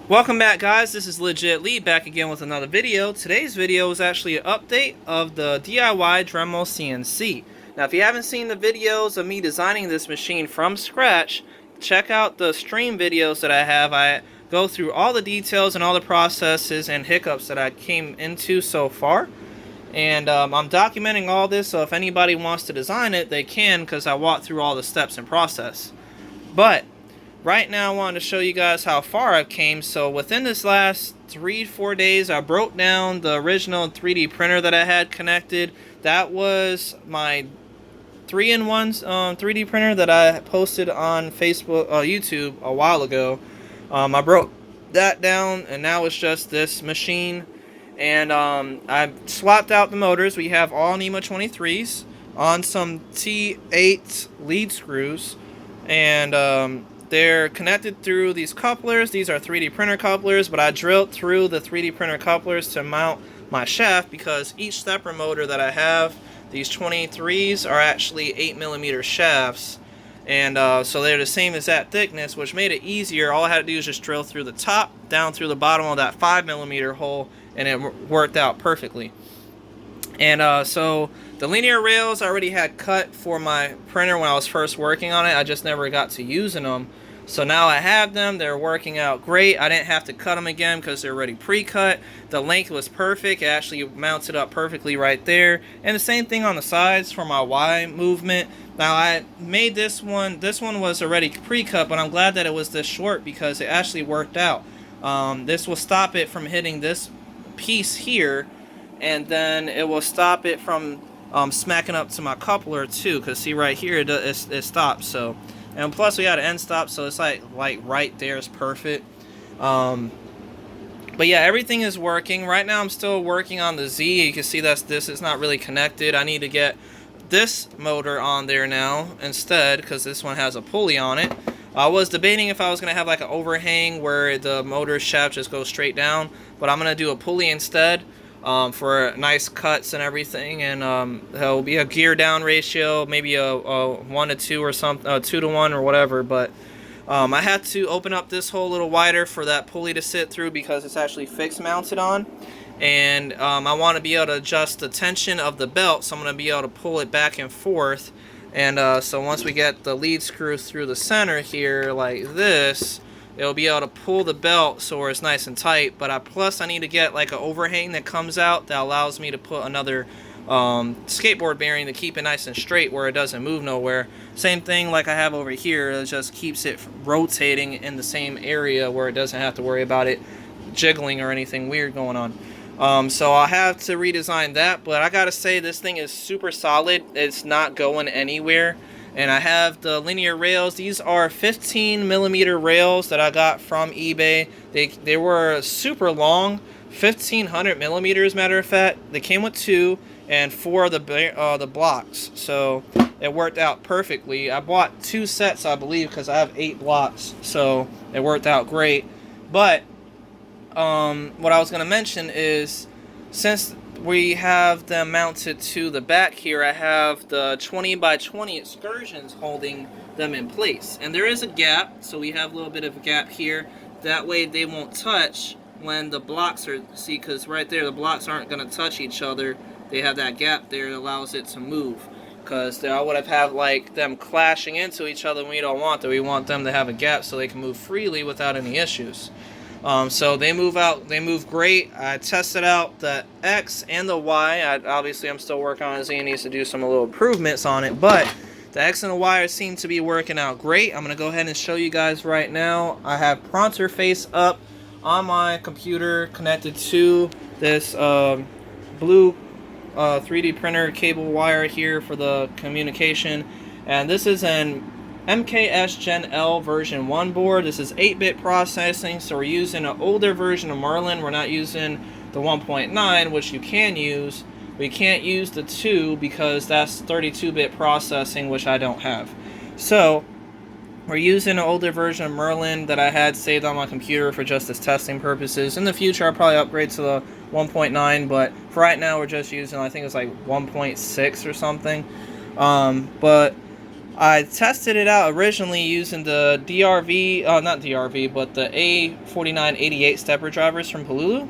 Welcome back, guys. This is Legit Lee back again with another video. Today's video is actually an update of the DIY Dremel CNC. Now, if you haven't seen the videos of me designing this machine from scratch, check out the stream videos that I have. I go through all the details and all the processes and hiccups that I came into so far. And I'm documenting all this, so if anybody wants to design it, they can, because I walk through all the steps and process. But right now I wanted to show you guys how far I've came. So within this last 3-4 days, I broke down the original 3D printer that I had connected. That was my 3-in-1 3D printer that I posted on Facebook, YouTube a while ago. I broke that down, and now it's just this machine. And I swapped out the motors. We have all NEMA 23s on some T8 lead screws, and they're connected through these couplers. These are 3D printer couplers, but I drilled through the 3D printer couplers to mount my shaft, because each stepper motor that I have, these 23s, are actually 8mm shafts. And so they're the same exact thickness, which made it easier. All I had to do is just drill through the top, down through the bottom of that 5mm hole, and it worked out perfectly. And so the linear rails I already had cut for my printer when I was first working on it. I just never got to using them. So now I have them. They're working out great. I didn't have to cut them again because they're already pre-cut. The length was perfect. It actually mounted up perfectly right there. And the same thing on the sides for my Y movement. Now I made this one. This one was already pre-cut, but I'm glad that it was this short because it actually worked out. This will stop it from hitting this piece here, and then it will stop it from smacking up to my coupler too, because see right here it stops. So, and plus we had an end stop, so it's like right there is perfect. But yeah, everything is working right now. I'm still working on the Z. You can see this is not really connected. I need to get this motor on there now instead, because this one has a pulley on it. I was debating if I was going to have like an overhang where the motor shaft just goes straight down, but I'm going to do a pulley instead for nice cuts and everything. And there'll be a gear down ratio, maybe a 1-to-2 or something, 2-to-1 or whatever. But I had to open up this hole a little wider for that pulley to sit through, because it's actually fixed mounted on. And I want to be able to adjust the tension of the belt, so I'm going to be able to pull it back and forth. And so once we get the lead screw through the center here like this, it'll be able to pull the belt so it's nice and tight. But plus I need to get like an overhang that comes out that allows me to put another skateboard bearing to keep it nice and straight where it doesn't move nowhere. Same thing like I have over here. It just keeps it rotating in the same area where it doesn't have to worry about it jiggling or anything weird going on. So I'll have to redesign that, but I gotta say this thing is super solid. It's not going anywhere. And I have the linear rails. These are 15mm rails that I got from eBay. They were super long, 1500mm, matter of fact. They came with 2 and 4 of the blocks, so it worked out perfectly. I bought 2 sets, I believe, because I have 8 blocks, so it worked out great. But what I was going to mention is, since we have them mounted to the back here, I have the 20x20 excursions holding them in place. And there is a gap, so we have a little bit of a gap here. That way they won't touch when the blocks are, see, because right there the blocks aren't going to touch each other. They have that gap there that allows it to move. Because I would have had like them clashing into each other, and we don't want that. We want them to have a gap so they can move freely without any issues. So they move out, they move great. I tested out the X and the Y. Obviously I'm still working on it. Z needs to do some little improvements on it, but the X and the Y seem to be working out great. I'm going to go ahead and show you guys right now. I have Pronter Face up on my computer connected to this blue 3D printer cable wire here for the communication. And this is an MKS Gen L version 1 board. This is 8-bit processing, so we're using an older version of Merlin. We're not using the 1.9, which you can use. We can't use the 2 because that's 32-bit processing, which I don't have. So we're using an older version of Merlin that I had saved on my computer for just as testing purposes. In the future, I'll probably upgrade to the 1.9, but for right now, we're just using, I think it's like 1.6 or something. But I tested it out originally using the not DRV, but the A4988 stepper drivers from Palulu.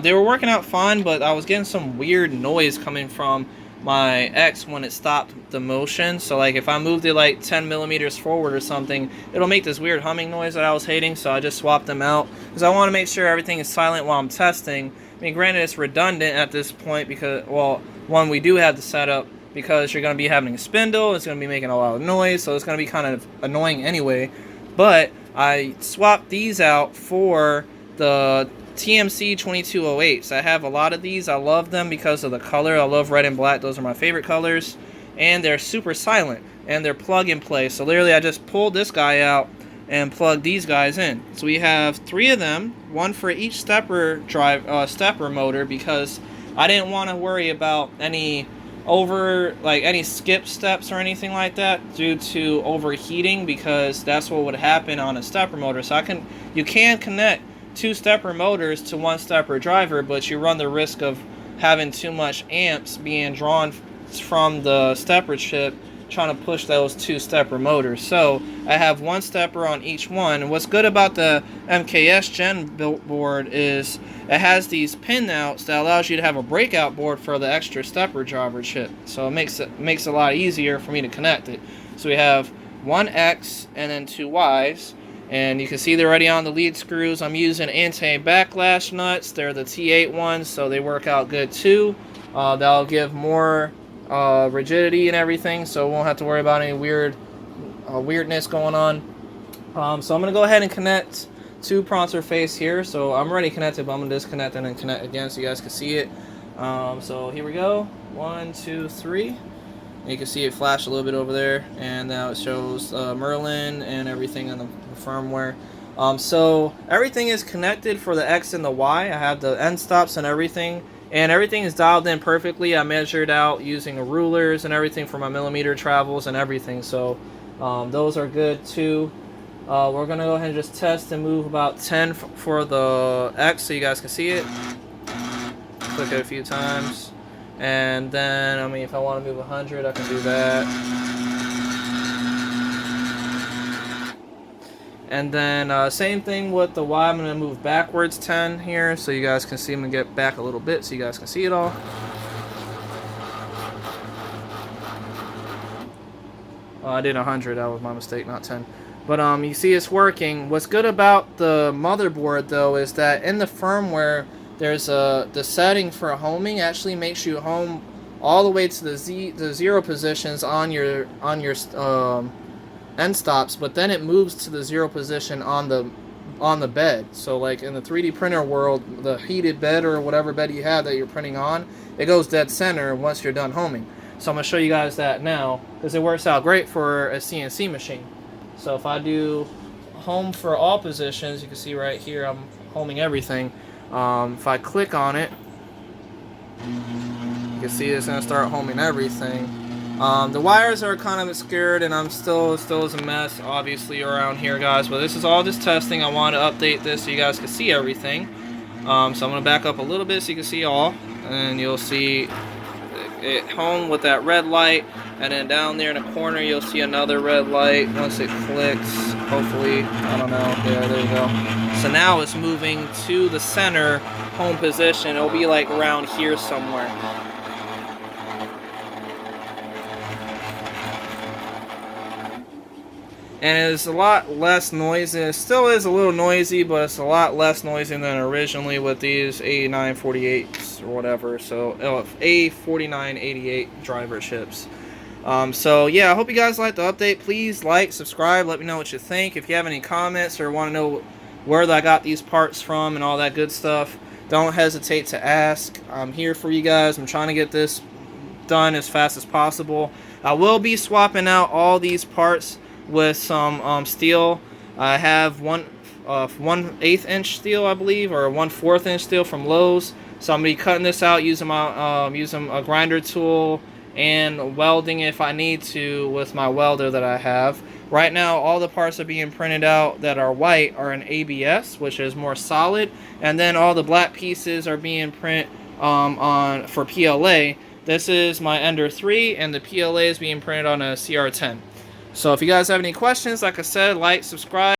They were working out fine, but I was getting some weird noise coming from my X when it stopped the motion. So like if I moved it like 10 millimeters forward or something, it'll make this weird humming noise that I was hating. So I just swapped them out because I want to make sure everything is silent while I'm testing. I mean, granted, it's redundant at this point because, well, one, we do have the setup because you're going to be having a spindle, it's going to be making a lot of noise, so it's going to be kind of annoying anyway. But I swapped these out for the TMC 2208s. I have a lot of these. I love them because of the color. I love red and black. Those are my favorite colors. And they're super silent. And they're plug and play. So literally I just pulled this guy out and plugged these guys in. So we have 3 of them, one for each stepper motor, because I didn't want to worry about any skip steps or anything like that due to overheating, because that's what would happen on a stepper motor. So you can connect 2 stepper motors to 1 stepper driver, but you run the risk of having too much amps being drawn from the stepper chip trying to push those 2 stepper motors. So I have 1 stepper on each one. And what's good about the MKS Gen board is it has these pin outs that allows you to have a breakout board for the extra stepper driver chip. So it makes it a lot easier for me to connect it. So we have 1 X and then 2 Ys. And you can see they're already on the lead screws. I'm using anti-backlash nuts. They're the T8 ones, so they work out good too. That'll give more rigidity and everything, so we won't have to worry about any weirdness going on. So I'm going to go ahead and connect 2 pronto face here. So I'm already connected, but I'm going to disconnect and then connect again so you guys can see it. So here we go. 1, 2, 3. You can see it flash a little bit over there, and now it shows Merlin and everything on the firmware. So everything is connected for the X and the Y. I have the end stops and everything is dialed in perfectly. I measured out using rulers and everything for my millimeter travels and everything. So those are good too. We're gonna go ahead and just test and move about 10 for the X so you guys can see it. Click it a few times. And then, I mean, if I want to move 100, I can do that. And then, same thing with the Y. I'm going to move backwards 10 here so you guys can see. I'm going to get back a little bit so you guys can see it all. I did 100. That was my mistake, not 10. But you see it's working. What's good about the motherboard, though, is that in the firmware, there's the setting for homing actually makes you home all the way to the 0 positions on your end stops, but then it moves to the 0 position on the bed. So like in the 3D printer world, the heated bed or whatever bed you have that you're printing on, it goes dead center once you're done homing. So I'm going to show you guys that now because it works out great for a CNC machine. So if I do home for all positions, you can see right here I'm homing everything. If I click on it, you can see it's going to start homing everything. The wires are kind of obscured and I'm still is a mess obviously around here, guys, but this is all just testing. I want to update this so you guys can see everything. So I'm going to back up a little bit so you can see all, and you'll see it home with that red light, and then down there in the corner you'll see another red light once it clicks, hopefully. I don't know. Yeah, there you go. So now it's moving to the center home position. It'll be like around here somewhere. And it's a lot less noisy. It still is a little noisy, but it's a lot less noisy than originally with these A948s or whatever. So A4988 driver chips. So yeah, I hope you guys liked the update. Please like, subscribe, let me know what you think. If you have any comments or want to know where I got these parts from and all that good stuff, don't hesitate to ask. I'm here for you guys. I'm trying to get this done as fast as possible. I will be swapping out all these parts with some steel. I have 1/8 inch steel, I believe, or 1/4 inch steel from Lowe's. So I'm gonna be cutting this out using my using a grinder tool and welding if I need to with my welder that I have. Right now, all the parts are being printed out that are white are in ABS, which is more solid, and then all the black pieces are being printed for PLA. This is my Ender 3, and the PLA is being printed on a CR10. So if you guys have any questions, like I said, like, subscribe.